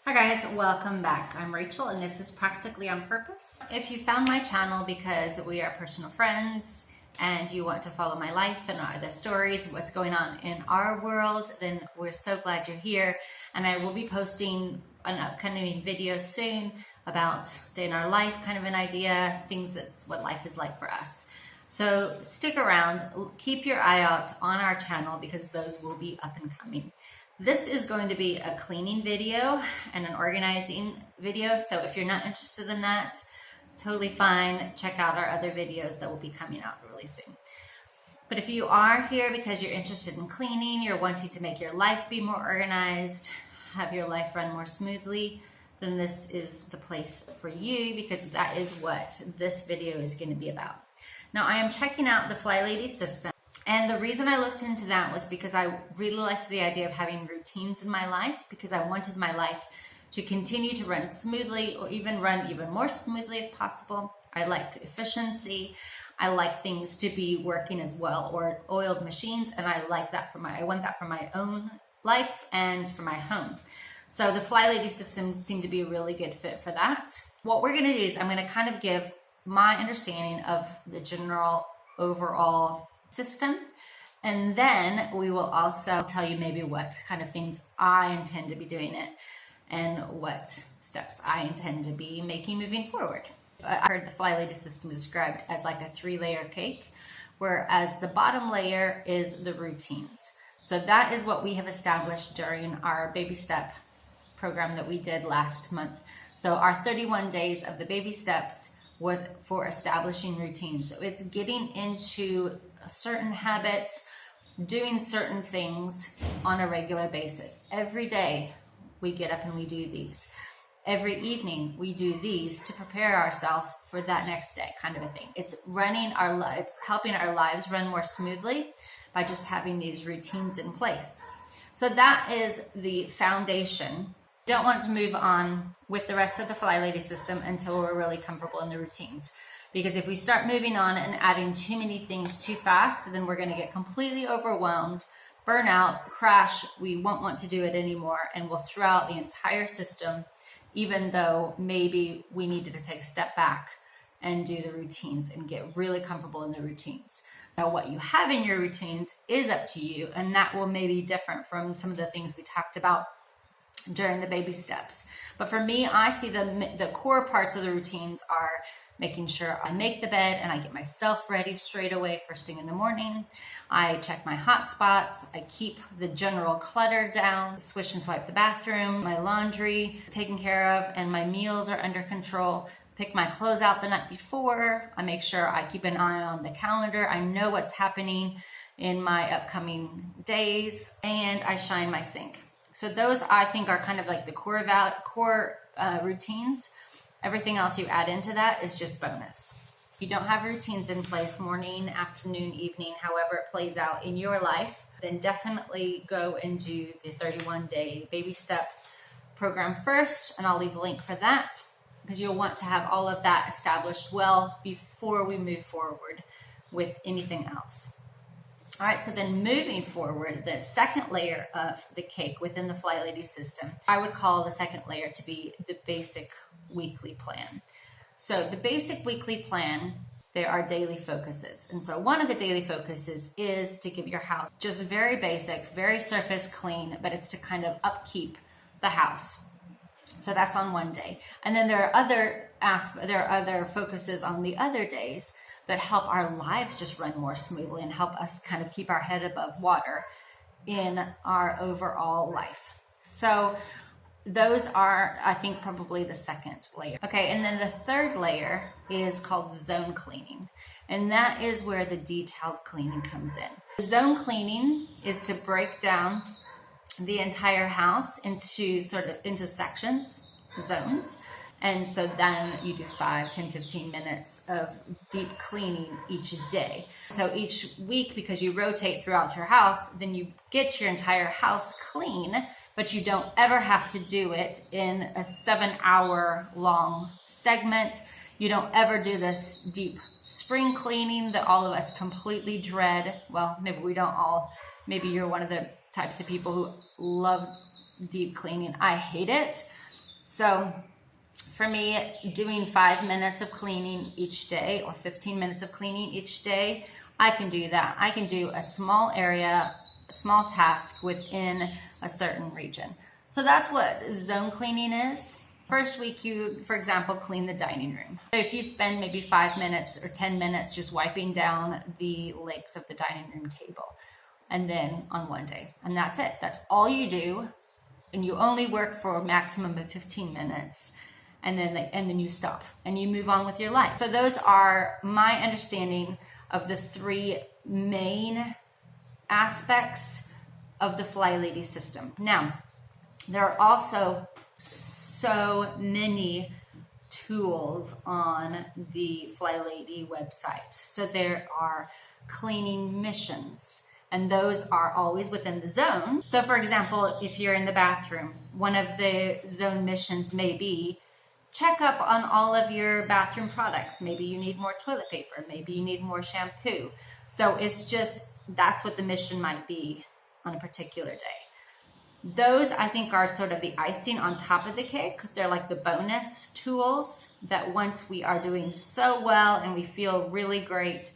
Hi guys, welcome back. I'm Rachel and this is Practically on Purpose. If you found my channel because we are personal friends and you want to follow my life and the stories, what's going on in our world, then we're so glad you're here. And I will be posting an upcoming video soon about day in our life, kind of an idea, things that's what life is like for us. So stick around, keep your eye out on our channel because those will be up and coming. This is going to be a cleaning video and an organizing video. So if you're not interested in that, totally fine. Check out our other videos that will be coming out really soon. But if you are here because you're interested in cleaning, you're wanting to make your life be more organized, have your life run more smoothly, then this is the place for you because that is what this video is going to be about. Now I am checking out the Flylady system. And the reason I looked into that was because I really liked the idea of having routines in my life because I wanted my life to continue to run smoothly or even run even more smoothly if possible. I like efficiency. I like things to be working as well or oiled machines. And I want that for my own life and for my home. So the Flylady system seemed to be a really good fit for that. What we're going to do is I'm going to kind of give my understanding of the general overall system, and then we will also tell you maybe what kind of things I intend to be doing it and what steps I intend to be making moving forward. I heard the Flylady system described as like a 3-layer cake, whereas the bottom layer is the routines. So that is what we have established during our baby step program that we did last month. So our 31 days of the baby steps was for establishing routines. So it's getting into certain habits, doing certain things on a regular basis. Every day we get up and we do these. Every evening we do these to prepare ourselves for that next day, kind of a thing. It's helping our lives run more smoothly by just having these routines in place. So that is the foundation. Don't want to move on with the rest of the Flylady system until we're really comfortable in the routines. Because if we start moving on and adding too many things too fast, then we're going to get completely overwhelmed, burn out, crash. We won't want to do it anymore, and we'll throw out the entire system, even though maybe we needed to take a step back and do the routines and get really comfortable in the routines. So what you have in your routines is up to you, and that will maybe be different from some of the things we talked about during the baby steps. But for me, I see the core parts of the routines are making sure I make the bed and I get myself ready straight away first thing in the morning. I check my hot spots. I keep the general clutter down, swish and swipe the bathroom, my laundry taken care of, and my meals are under control. Pick my clothes out the night before. I make sure I keep an eye on the calendar. I know what's happening in my upcoming days, and I shine my sink. So those I think are kind of like the core routines. Everything else you add into that is just bonus. If you don't have routines in place, morning, afternoon, evening, however it plays out in your life, then definitely go and do the 31-day baby step program first. And I'll leave a link for that because you'll want to have all of that established well before we move forward with anything else. All right, so then moving forward, the second layer of the cake within the Flylady system, I would call the second layer to be the basic weekly plan. So the basic weekly plan, there are daily focuses. And so one of the daily focuses is to give your house just very basic, very surface clean, but it's to kind of upkeep the house. So that's on one day. And then there are other focuses on the other days that help our lives just run more smoothly and help us kind of keep our head above water in our overall life. So those are, I think, probably the second layer. Okay, and then the third layer is called zone cleaning. And that is where the detailed cleaning comes in. Zone cleaning is to break down the entire house into sections, zones. And so then you do 5, 10, 15 minutes of deep cleaning each day. So each week, because you rotate throughout your house, then you get your entire house clean, but you don't ever have to do it in a 7-hour long segment. You don't ever do this deep spring cleaning that all of us completely dread. Well, maybe we don't all. Maybe you're one of the types of people who love deep cleaning. I hate it. So for me, doing 5 minutes of cleaning each day or 15 minutes of cleaning each day, I can do that. I can do a small area, a small task within a certain region. So that's what zone cleaning is. First week, you, for example, clean the dining room. So if you spend maybe 5 minutes or 10 minutes just wiping down the legs of the dining room table, and then on one day, and that's it. That's all you do, and you only work for a maximum of 15 minutes, and then you stop and you move on with your life. So those are my understanding of the 3 main aspects of the Flylady system. Now, there are also so many tools on the Flylady website. So there are cleaning missions, and those are always within the zone. So for example, if you're in the bathroom, one of the zone missions may be check up on all of your bathroom products. Maybe you need more toilet paper, maybe you need more shampoo. So it's just, that's what the mission might be on a particular day. Those, I think, are sort of the icing on top of the cake. They're like the bonus tools that once we are doing so well and we feel really great,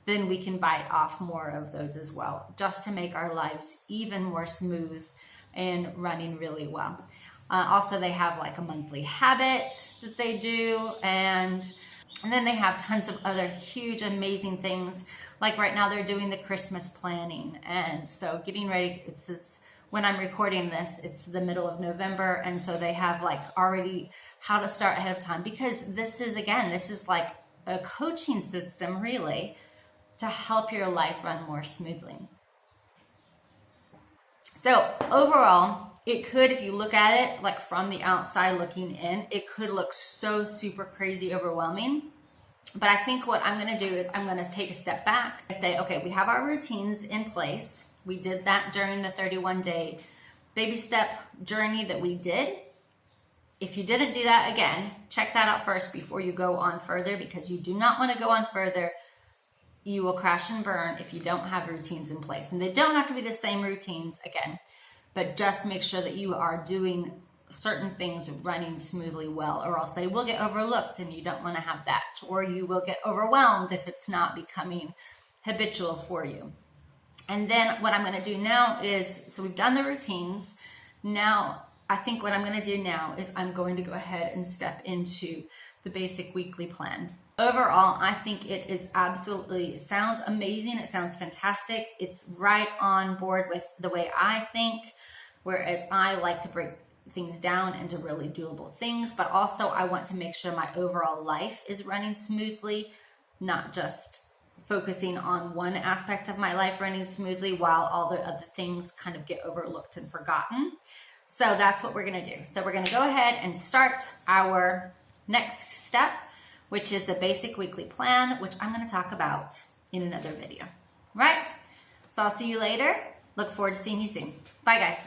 then we can bite off more of those as well, just to make our lives even more smooth and running really well. Also, they have like a monthly habit that they do, and then they have tons of other huge, amazing things. Like right now, they're doing the Christmas planning, and so getting ready. It's this. When I'm recording this, it's the middle of November, and so they have like already how to start ahead of time, because this is like a coaching system really to help your life run more smoothly. So overall, it could, if you look at it like from the outside looking in, it could look so super crazy overwhelming. But I think what I'm going to do is I'm going to take a step back and say, okay, we have our routines in place. We did that during the 31-day baby step journey that we did. If you didn't do that, again, check that out first before you go on further, because you do not want to go on further. You will crash and burn if you don't have routines in place. And they don't have to be the same routines, again, but just make sure that you are doing certain things running smoothly well, or else they will get overlooked, and you don't want to have that. Or you will get overwhelmed if it's not becoming habitual for you. And then what I'm going to do now is, so we've done the routines. Now, I think what I'm going to do now is I'm going to go ahead and step into the basic weekly plan. Overall, I think it is absolutely, it sounds amazing. It sounds fantastic. It's right on board with the way I think, whereas I like to break things down into really doable things, but also I want to make sure my overall life is running smoothly, not just focusing on one aspect of my life running smoothly while all the other things kind of get overlooked and forgotten. So that's what we're going to do. So we're going to go ahead and start our next step, which is the basic weekly plan, which I'm going to talk about in another video. Right? So I'll see you later. Look forward to seeing you soon. Bye, guys.